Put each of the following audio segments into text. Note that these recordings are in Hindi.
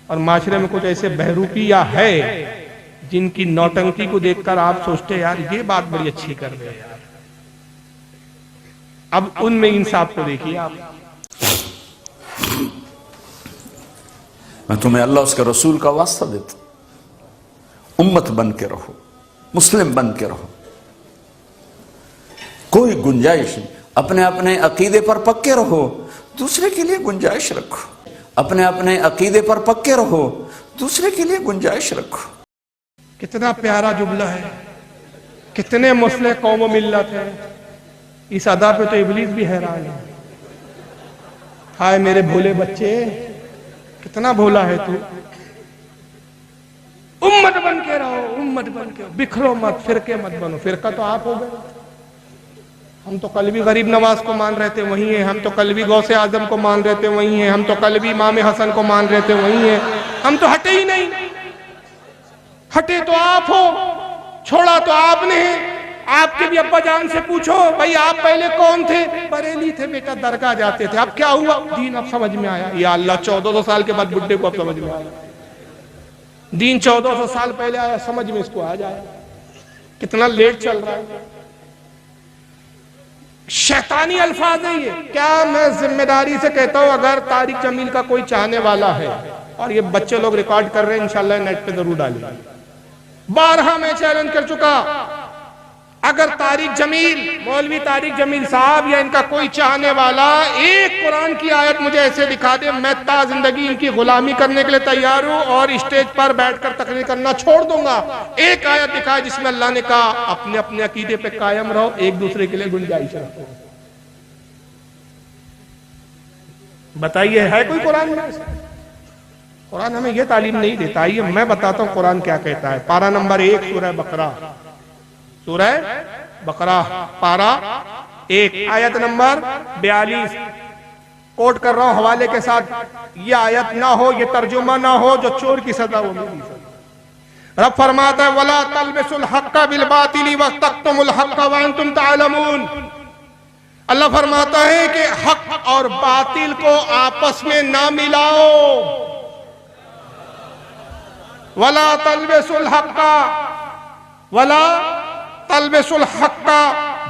और माशरे में कुछ ऐसे बहरूपिया है जिनकी नौटंकी को देखकर आप सोचते यार ये बात बड़ी अच्छी कर रहे हैं यार। अब उनमें इंसाफ को देखिए आप। मैं तुम्हें अल्लाह उसके रसूल का वास्ता देता हूं, उम्मत बन के रहो, मुस्लिम बन के रहो, कोई गुंजाइश नहीं। अपने अपने अकीदे पर पक्के रहो, दूसरे के लिए गुंजाइश रखो। अपने अपने अकीदे पर पक्के रहो, दूसरे के लिए गुंजाइश रखो। कितना प्यारा जुमला है, कितने मुस्लिम कौम मिल्लत है। इस अदा पे तो इबलीस भी हैरान है। हाय मेरे भोले बच्चे, कितना भोला है तू। उम्मत बन के रहो, उम्मत बन के, बिखरो मत, फिरके मत बनो। फिरका तो आप हो गए। हम तो कल भी गरीब नवाज को मान रहे थे, वही है। हम तो कल भी गौसे आजम को मान रहे थे, वही है। हम तो कल भी इमाम हसन को मान रहे थे, वही है। हम तो हटे ही नहीं। हटे तो आप हो, छोड़ा तो आपने है। आपके भी अब्बा जान से पूछो, भाई आप पहले कौन थे? बरेली थे बेटा, दरगाह जाते थे। अब क्या हुआ? दीन अब समझ में आया। या अल्लाह, 1400 साल के बाद बुड्ढे को अब समझ में आया। दीन 1400 साल पहले आया, समझ में इसको आ जाए। कितना लेट चल रहा है। शैतानी अल्फाज है ये। क्या मैं जिम्मेदारी से कहता हूं, अगर तारिक जमील का कोई चाहने वाला है, और ये बच्चे लोग रिकॉर्ड कर रहे हैं, इंशाल्लाह नेट पे जरूर डालेंगे। 12 मैं चैलेंज कर चुका, अगर तारिक जमील, मौलवी तारिक जमील साहब या इनका कोई चाहने वाला एक कुरान की आयत मुझे ऐसे दिखा दे, मैं ता जिंदगी इनकी गुलामी करने के लिए तैयार हूं और स्टेज पर बैठकर तकरीर करना छोड़ दूंगा। एक आयत दिखाए जिसमें अल्लाह ने कहा अपने अपने अकीदे पे कायम रहो, एक दूसरे के लिए गुंजाइश रखो। बताइए, है कोई कुरान में? कुरान हमें यह तालीम नहीं देता। आइए मैं बताता हूं कुरान क्या कहता है। पारा नंबर 1 सूरह बकरा, सूरह बकरा पारा 1 आयत नंबर 42 कोट कर रहा हूं हवाले के साथ। ये आयत ना हो, ये तर्जुमा ना हो, जो चोर की सजा वो मेरी सजा। रब फरमाता है वला तलबिसुल हक्का बिल बातिली वतक्तमुल हक्का व अंतुम तालमून। अल्लाह फरमाता है कि हक और बातिल को आपस में ना मिलाओ। वला तलबिसुल हक्का, वला तलबिसुल हक्का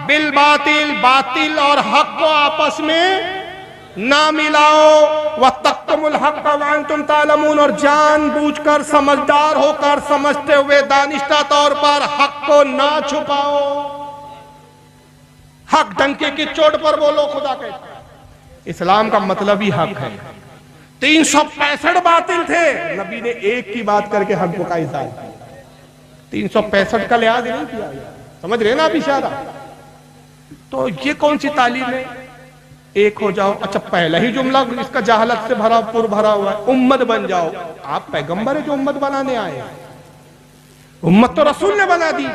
बिल बातिल, बातिल और हक को आपस में ना मिलाओ। वतक्तमुल हक्का व अंतुम तालमून, और जानबूझकर, समझदार होकर, समझते हुए दानिश्ता तौर पर हक को ना छुपाओ। हक डंके की चोट पर बोलो, खुदा कहता है। इस्लाम का मतलब ही हक है। 365 बातिल थे, नबी ने एक की बात करके हक को का इज़हार किया। 365 का लिहाज नहीं किया। समझ रहे ना आप इशारा? तो ये कौन सी तालीम है? एक हो जाओ। अच्छा, पहला ही जुमला इसका जहालत से भरा हुआ है। उम्मत बन जाओ। आप पैगंबर है जो उम्मत बनाने आए? उम्मत तो रसूल ने बना दी,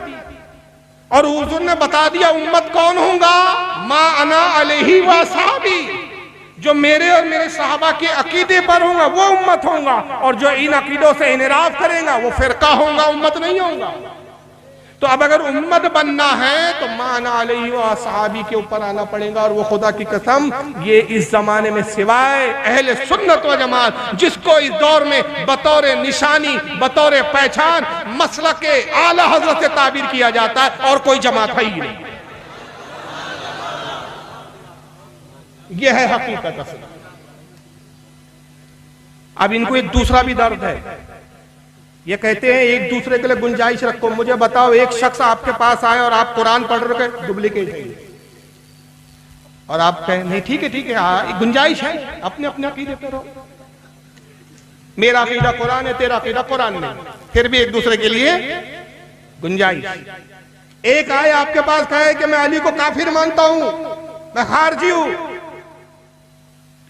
और हुजूर ने बता दिया उम्मत कौन होगा। मा अना अलैहि व असहाबी, जो मेरे और मेरे सहाबा के अकीदे पर होगा वो उम्मत होगा, और जो इन अकीदों से इनराफ करेगा वो फिरका होगा, उम्मत नहीं होगा। तो अब अगर उम्मत बनना है तो माना अलैहि व असहाबी के ऊपर आना पड़ेगा। और वो खुदा की कसम, ये इस जमाने में सिवाय अहले सुन्नत व जमात, जिसको इस दौर में बतौर निशानी, बतौर पहचान मसलक के आला हजरत से ताबीर किया जाता है, और कोई जमात है ही नहीं। यह है हकीकत असल। अब इनको एक दूसरा भी दर्द है। ये कहते हैं एक दूसरे के लिए गुंजाइश रखो। मुझे बताओ, एक शख्स आपके पास आए और आप कुरान पढ़ रहे डुप्लीकेट है, और आप कहें नहीं ठीक है गुंजाइश है, अपने अपने अकीदे पे रहो। मेरा अकीदा कुरान है, तेरा अकीदा कुरान नहीं, फिर भी एक दूसरे के लिए गुंजाइश। एक आए आपके पास कहे कि मैं अली को काफिर मानता हूं, मैं खारजी हूं।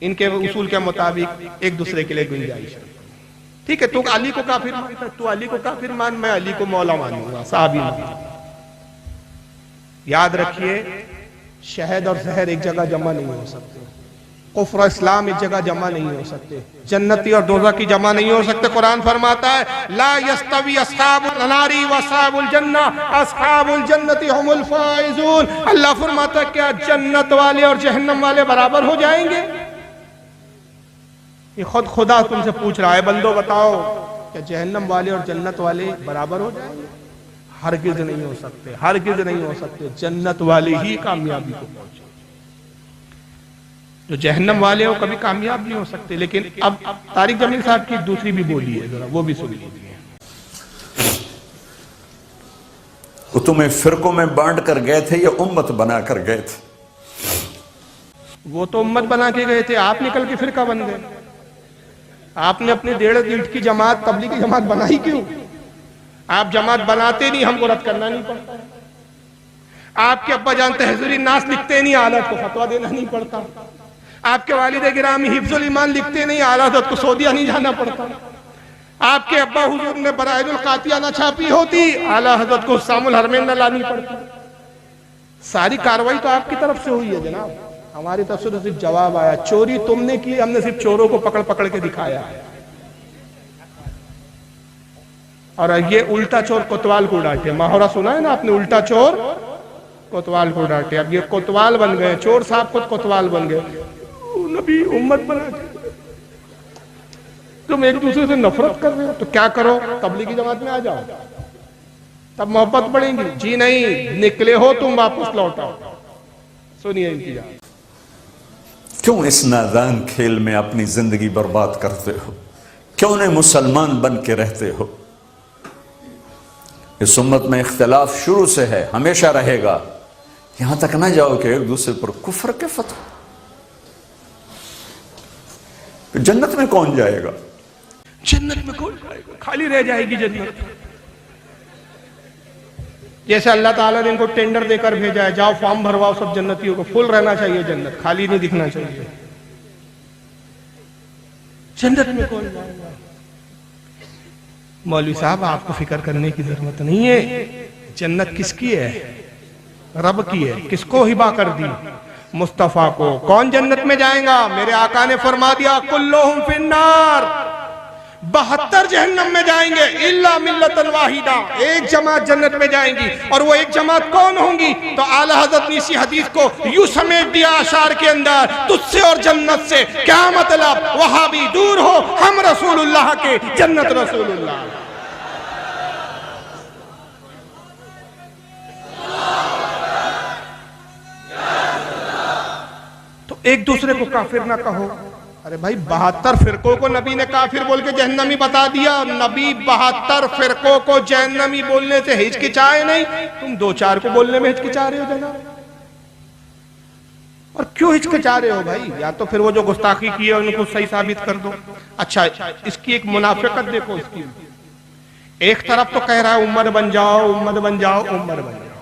इनके उसूल के मुताबिक एक दूसरे के लिए गुंजाइश है। ठीक है, तू अली को काफिर मानता, तू अली को काफिर मान, मैं अली को मौला मानूंगा, साहबी मानूंगा। याद रखिए, शहद और जहर एक जगह जमा नहीं हो सकते। कुफ्र और इस्लाम एक जगह जमा नहीं हो सकते। जन्नती और दोज़ख की जमा नहीं हो सकते। कुरान फरमाता है ला यस्तवी अस्हाबुल नारी व अस्हाबुल जन्ना अस्हाबुल जन्नती हुमुल फाइजून। अल्लाह फरमाता है क्या जन्नत वाले और जहन्नम वाले बराबर हो जाएंगे? ये खुद खुदा तुमसे पूछ रहा है, बंदो बताओ क्या जहन्नम वाले और जन्नत वाले बराबर हो जाएंगे? हरगिज नहीं हो सकते, हरगिज नहीं हो सकते। जन्नत वाले ही कामयाबी को पहुंचे, जो जहन्नम वाले हो कभी कामयाब नहीं हो सकते। लेकिन अब तारिक जमील साहब की दूसरी भी बोली है, जरा वो भी सुन लीजिए। वो तुम्हें फिरकों में बांट कर गए थे या उम्मत बना कर गए थे? वो तो उम्मत बना के गए थे, आप निकल के फिरका बन गए। आपने अपनी 1.5 ईंट की जमात, तबलीगी जमात बनाई क्यों? आप जमात बनाते नहीं, हमको रद्द करना नहीं पड़ता। आपके अब्बा जान तहज़ुरी नास लिखते नहीं, आलत को फतवा देना नहीं पड़ता। आपके वालिद गिरामी हिफ्जुल ईमान लिखते नहीं, आलत को सऊदीया नहीं जाना पड़ता। आपके अब्बा हुजूर ने बराइदुल कातिया ना छापी होती, आला हजरत को सामुल हरमैन न लानी पड़ती। सारी कार्रवाई तो आपकी तरफ से हुई है जनाब, हमारी तरफ से तो सिर्फ जवाब आया। चोरी तुमने की, हमने सिर्फ चोरों को पकड़ पकड़ के दिखाया है। और ये उल्टा चोर कोतवाल को डांटे, माहौरा सुना है ना आपने, उल्टा चोर कोतवाल को डांटे। अब ये कोतवाल बन गए, चोर साहब खुद कोतवाल बन गए। नबी उम्मत बना के तुम एक दूसरे से नफरत कर रहे हो, तो क्या करो, तबलीगी जमात में आ जाओ, तब मोहब्बत बढ़ेंगी। जी नहीं, निकले हो तुम, वापस लौटाओ। सुनिए इनकी बात। क्यों इस नादान खेल में अपनी जिंदगी बर्बाद करते हो? क्यों नहीं मुसलमान बन के रहते हो? इस उम्मत में इख्तिलाफ शुरू से है, हमेशा रहेगा। यहां तक ना जाओ कि एक दूसरे पर कुफ्र के फतवा। तो जन्नत में कौन जाएगा? जन्नत में कौन जाएगा? खाली रह जाएगी जन्नत। जैसे अल्लाह ताला ने इनको टेंडर देकर भेजा है, जाओ फॉर्म भरवाओ सब जन्नतियों को, फुल रहना चाहिए जन्नत, खाली नहीं दिखना चाहिए। जन्नत में कौन जाएगा? मौलवी साहब आपको फिक्र करने की जरूरत नहीं है। जन्नत किसकी है? रब की है। किसको हिबा कर दी? मुस्तफा को। कौन जन्नत में जाएगा? मेरे आका ने फरमा दिया, कुल्लुहुम फिन्नार, 72 जहन्नम में जाएंगे, इल्ला मिल्लतन वाहिदा, एक जमात जन्नत में जाएंगी। और वो एक जमात कौन होंगी? तो आला हजरत ने इसी हदीस को यूं समेट दिया अशार के अंदर, तुझसे और जन्नत से क्या मतलब, वहां भी दूर हो, हम रसूलुल्लाह के, जन्नत रसूलुल्लाह। तो एक दूसरे को काफिर ना कहो। अरे भाई 72 फिरकों को नबी ने काफिर बोल के जहन्नमी बता दिया। नबी 72 फिरकों को जहन्नमी बोलने से हिचकिचाए नहीं, तुम 2-4 को बोलने में हिचकिचा रहे हो जनाब। और क्यों हिचकिचा रहे हो भाई? या तो फिर वो जो गुस्ताखी की है उनको सही साबित कर दो। अच्छा, इसकी एक मुनाफिकत देखो इसकी। एक तरफ तो कह रहा है उम्मत बन जाओ, उम्मत बन जाओ, उम्मत बन जाओ,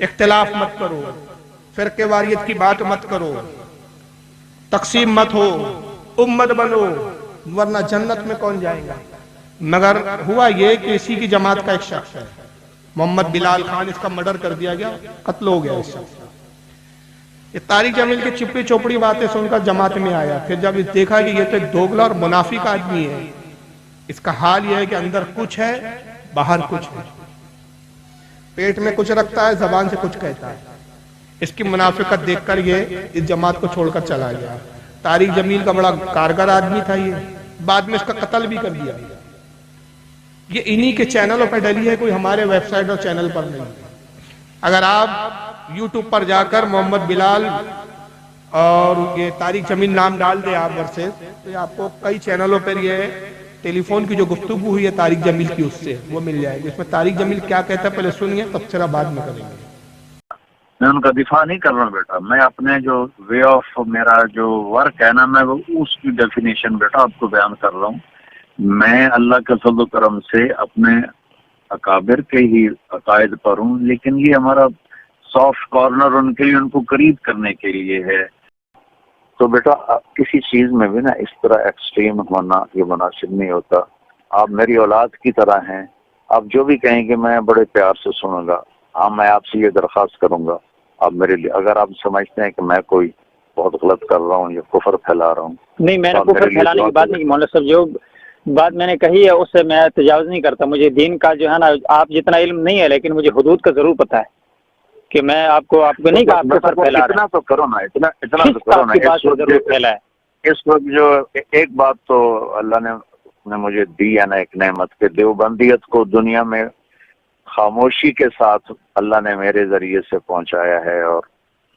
इख्तिलाफ मत करो, फिरके वारियत की बात मत करो, तकसीम मत हो, उम्मत बनो, वरना जन्नत में कौन जाएगा। मगर हुआ ये कि इसी की जमात का एक शख्स है, मोहम्मद बिलाल खान, इसका मर्डर कर दिया गया, कत्ल हो गया इस शख्स। ये तारिक जमील की चिपड़ी चोपड़ी बातें सुनकर जमात में आया। फिर जब देखा कि ये तो एक दोगला और मुनाफिक आदमी है, इसका हाल यह है कि अंदर कुछ है, बाहर कुछ है, पेट में कुछ रखता है, जबान से कुछ कहता है। इसकी मुनाफिकत देखकर ये इस जमात को छोड़कर चला गया। तारिक जमील का बड़ा कारगर आदमी था ये, बाद में इसका कत्ल भी कर दिया। ये इन्हीं के चैनलों पर डली है, कोई हमारे वेबसाइट और चैनल पर नहीं। अगर आप यूट्यूब पर जाकर मोहम्मद बिलाल और ये तारिक जमील नाम डाल दे आप वर्सेस, तो आपको कई चैनलों पर ये टेलीफोन की जो गुफ्तगू हुई है तारिक जमील की, उससे वो मिल जाएगी। इसमें तारिक जमील क्या कहता है पहले सुनिए, तबसरा बाद में करेंगे। मैं उनका दिफा नहीं कर रहा हूँ बेटा, मैं अपने जो वे ऑफ मेरा जो वर्क है ना, मैं वो उसकी डेफिनेशन बेटा आपको बयान कर रहा हूँ। मैं अल्लाह के फज़ल करम से अपने अकाबिर के ही अकायद पर हूँ, लेकिन ये हमारा सॉफ्ट कॉर्नर उनके लिए, उनको करीब करने के लिए है। तो बेटा किसी चीज में भी ना इस तरह एक्सट्रीम होना ये मुनासिब नहीं होता। आप मेरी औलाद की तरह हैं, आप जो भी कहेंगे मैं बड़े प्यार से सुनूंगा। हाँ, मैं आपसे ये दरख्वास्त करूंगा, आप मेरे लिए, अगर आप समझते हैं कि मैं कोई बहुत गलत कर रहा हूँ या कुफर फैला रहा हूँ, नहीं, मैंने कुफर फैलाने की बात नहीं की मौलाना साहब। जो बात मैंने कही है उससे मैं तजावुज़ नहीं करता। मुझे दीन का जो है ना, आप जितना इल्म नहीं है, लेकिन मुझे हुदूद का जरूर पता है कि मैं आपको नहीं कहा आप कुफर फैला रहे हैं। इतना तो करो ना, इतना तो करो ना। आपकी बात जरूर फैला है, इस वक्त जो एक बात तो अल्लाह ने मुझे दी है ना, एक नेमत के देवबंदियत को दुनिया में खामोशी के साथ अल्लाह ने मेरे जरिए से पहुंचाया है। और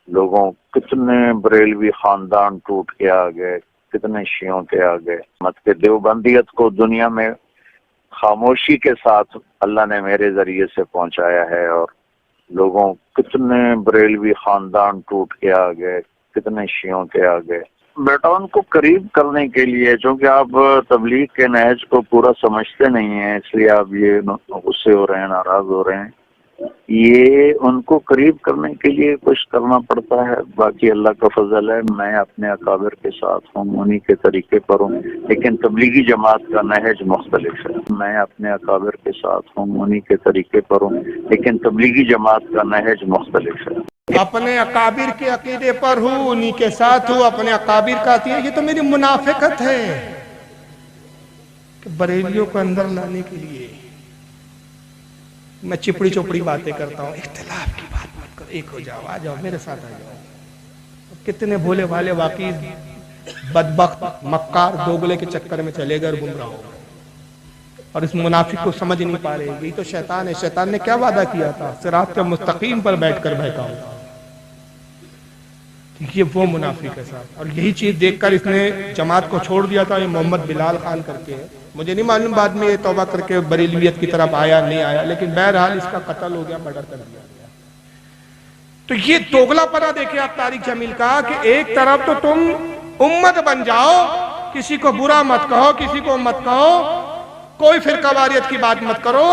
लोगों, कितने बरेलवी खानदान टूट के आ गए, कितने शियों के आ गए। मत के देवबंदियत को दुनिया में खामोशी के साथ अल्लाह ने मेरे जरिए से पहुंचाया है। और लोगों, कितने बरेलवी खानदान टूट के आ गए, कितने शियों के आ गए। बेटा, उनको करीब करने के लिए, क्योंकि आप तबलीग के नहज को पूरा समझते नहीं हैं, इसलिए आप ये गुस्से हो रहे हैं, नाराज हो रहे हैं। ये उनको करीब करने के लिए कुछ करना पड़ता है। बाकी अल्लाह का फजल है, मैं अपने अकाबिर के साथ हूँ, उन्हीं के तरीके पर हूँ। लेकिन तबलीगी जमात का नहज मुख्तलिफ है। मैं अपने अकाबिर के साथ हूँ, उन्हीं के तरीके पर हूँ। लेकिन तबलीगी जमात का नहज मुख्तलिफ है। अपने अकाबिर के अकीदे पर हूँ, उन्हीं के साथ हूँ, अपने अकाबिर का अकीदा। ये तो मेरी मुनाफिकत है कि बरेलियों को अंदर लाने के लिए मैं चिपड़ी चोपड़ी बातें करता हूँ। इख्तिलाफ की बात मत करो, एक हो जाओ, आ जाओ मेरे साथ आ जाओ। कितने भोले भाले वाकई बदबख्त मक्कार दोगले के चक्कर में चले गए और गुमराह हो गए, और इस मुनाफिक को समझ नहीं पा रहे। यही तो शैतान है। शैतान ने क्या वादा किया था? सिरात के मुस्तकीम पर बैठकर बहकाओ। ये वो मुनाफिक है साहब। और यही चीज देखकर इसने जमात को छोड़ दिया था। ये मोहम्मद बिलाल खान करके है, मुझे नहीं मालूम बाद में ये तौबा करके बरेलवियत की तरफ आया नहीं आया, लेकिन बहरहाल इसका कत्ल हो गया, मर्डर कर दिया गया। तो ये दोगलापना देखिए आप तारिक जमील का, कि एक तरफ तो तुम उम्मत बन जाओ, किसी को बुरा मत कहो, किसी को मत कहो, कोई फिरकावारियत की बात मत करो,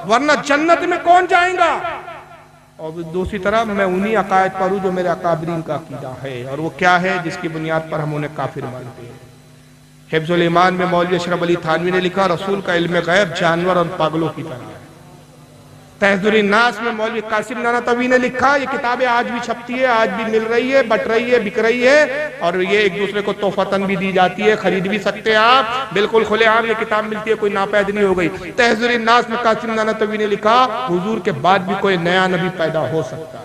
वरना जन्नत में कौन जाएगा। और दूसरी तरफ मैं उन्हीं अकायद पर हूं जो मेरे अकाबरीन का अकीदा है। और वो क्या है? जिसकी बुनियाद पर हम उन्हें काफिर मानते हैं। हिफ्जुल ईमान में मौलवी अशरफ अली थानवी ने लिखा, रसूल का इल्म गैब जानवर और पागलों की तरह है। तहज़ुरुन नास में मौलवी कासिम नानातवी ने लिखा, ये किताबें आज भी छपती है, आज भी मिल रही है, बट रही है, बिक रही है, और ये एक दूसरे को तोहफतन भी दी जाती है, खरीद भी सकते हैं आप, बिल्कुल खुलेआम ये किताब मिलती है, कोई नापैद नहीं हो गई। तहज़ुरुन नास में कासिम नानातवी ने लिखा, हुजूर के बाद भी कोई नया नबी पैदा हो सकता है।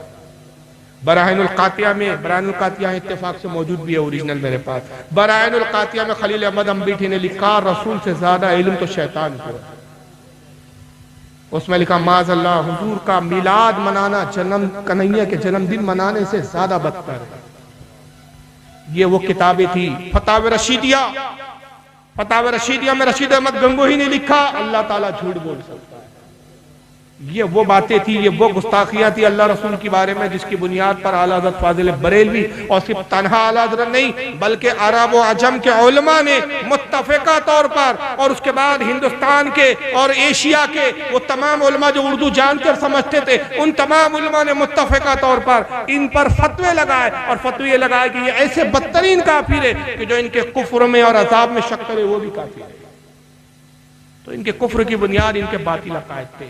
बराहिनुल कातिया में, बराहिनुल कातिया इत्तेफाक से मौजूद भी है ओरिजिनल मेरे पास। बराहिनुल कातिया में खलील अहमद अम्बीठी ने लिखा, रसूल से ज्यादा इल्म तो शैतान को। उसमें लिखा, माज़अल्लाह, हुजूर का मिलाद मनाना जन्म कन्हैया के जन्मदिन मनाने से ज्यादा बदतर है। ये वो किताबें थी। फतावे रशीदिया, फतावे रशीदिया में रशीद अहमद गंगोही ने लिखा, अल्लाह ताला झूठ बोल सकता है। ये वो बातें थी, ये वो गुस्ताखियां थी अल्लाह रसूल के बारे में, जिसकी बुनियाद पर आला हज़रत फाजिल बरेलवी, और सिर्फ तन्हा आला हज़रत नहीं बल्कि अरब व अजम के उलमा ने मुत्तफ़िका तौर पर, और उसके बाद हिंदुस्तान के और एशिया के वो तमाम उलमा जो उर्दू जानते और समझते थे, उन तमाम उलमा ने मुत्तफ़िका तौर पर इन पर फतवे लगाए, और फतवे ये लगाए कि ये ऐसे बदतरीन काफिर है कि जो इनके कुफ्र में और अज़ाब में शक करे वो भी काफिर है। तो इनके कुफ्र की बुनियाद इनके बातिल अकायद थे।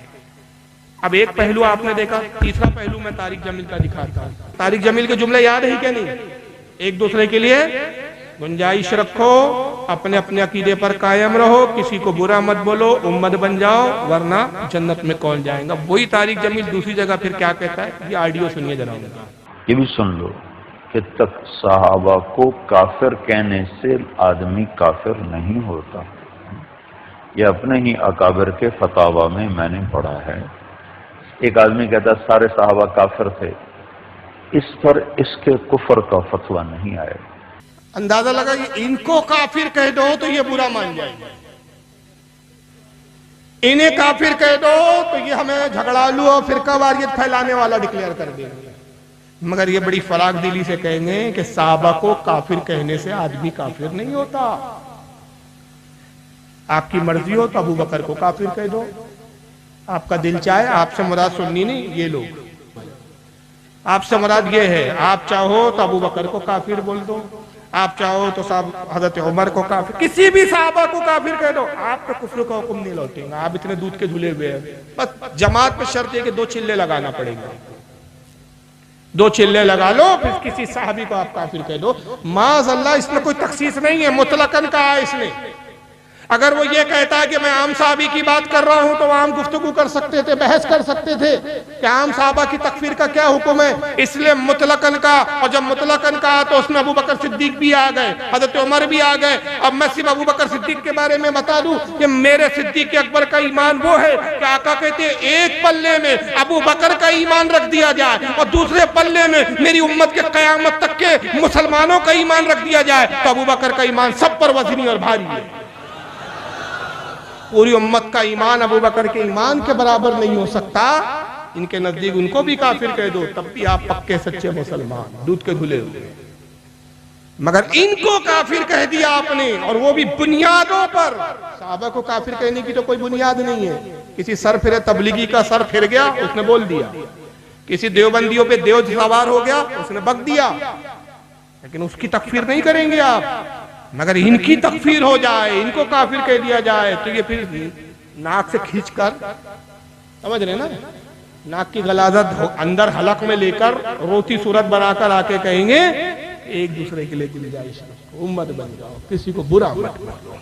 अब एक पहलू आपने देखा, तीसरा पहलू मैं तारिक जमील का दिखाता हूं। तारिक जमील के जुमले याद है क्या नहीं? एक दूसरे के लिए गुंजाइश रखो, अपने अपने अकीदे पर कायम रहो, किसी को बुरा मत बोलो, उम्मत बन जाओ, वरना जन्नत में कौन जाएगा। वही तारिक जमील दूसरी जगह फिर क्या कहता है, ये ऑडियो सुनिए जरा। ये भी सुन लो कि तक सहाबा को काफिर कहने से आदमी काफिर नहीं होता। यह अपने ही अकाबिर के फतावा में मैंने पढ़ा है। एक आदमी कहता सारे सहाबा काफिर थे, इस पर इसके कुफर का फतवा नहीं आएगा। अंदाजा लगा कि इनको काफिर कह दो तो ये बुरा मान जाएंगे, इन्हें काफिर कह दो तो ये हमें झगड़ालू और फिरकावारियत फैलाने वाला डिक्लेयर कर देंगे। मगर ये बड़ी फराग दिली से कहेंगे कि सहाबा को काफिर कहने से आदमी काफिर नहीं होता। आपकी मर्जी हो तो अबू बकर को काफिर कह दो, आपका दिल चाहे, आपसे मुराद सुन्नी नहीं ये लोग, आपसे मुराद ये है। आप चाहो तो अबू बकर को काफिर बोल दो, आप चाहो तो साहब हजरत उमर को काफिर, किसी भी साहबा को काफिर कह दो, आपका कुफ्र का हुक्म नहीं लौटेगा। आप इतने दूध के झूले हुए हैं। बस जमात पे शर्त है कि 2 चिल्ले लगाना पड़ेगा, 2 चिल्ले लगा लो, फिर किसी साहबी को आप काफिर कह दो। माज़अल्लाह, इसमें कोई तखसीस नहीं है, मुतलकन कहा है इसने। अगर वो ये कहता है कि मैं आम साहबी की बात कर रहा हूं तो आम गुफ्तगू कर सकते थे, बहस कर सकते थे कि आम साहबा की तकफीर का क्या हुक्म है। इसलिए मुतलकन का, और जब मुतलकन का तो उसमें अबू बकर सिद्दीक भी आ गए, हजरत उमर भी आ गए। अब मैं सिर्फ अबू बकर सिद्दीक के बारे में बता दूं कि मेरे सिद्दीक अकबर का ईमान वो है कि आका कहते हैं एक पल्ले में अबू बकर का ईमान रख दिया जाए और दूसरे पल्ले में मेरी उम्मत के कयामत तक के मुसलमानों का ईमान रख दिया जाए तो अबू बकर का ईमान सब पर वजनी और भारी है। पूरी उम्मत का ईमान अबू बकर के ईमान के बराबर नहीं हो सकता। इनके नजदीक उनको भी काफिर कह दो तब भी आप पक्के सच्चे मुसलमान, दूध के धुले हुए। मगर इनको काफिर कह दिया आपने, और वो भी बुनियादों पर। साहबा को काफिर कहने की तो कोई बुनियाद नहीं है। किसी सर फिरे तबलीगी का सर फिर गया, उसने बोल दिया। किसी देवबंदियों पे देव सवार हो गया, उसने बक दिया, लेकिन उसकी तकफीर नहीं करेंगे आप। मगर इनकी तकफीर हो जाए, इनको काफिर कह दिया जाए तो ये फिर नाक से खींचकर, समझ रहे ना, नाक की गलाजत अंदर हलक में लेकर रोती सूरत बनाकर आके कहेंगे एक दूसरे के लिए गुंजाइश, उम्मत बन जाओ, किसी को बुरा मत बोलो।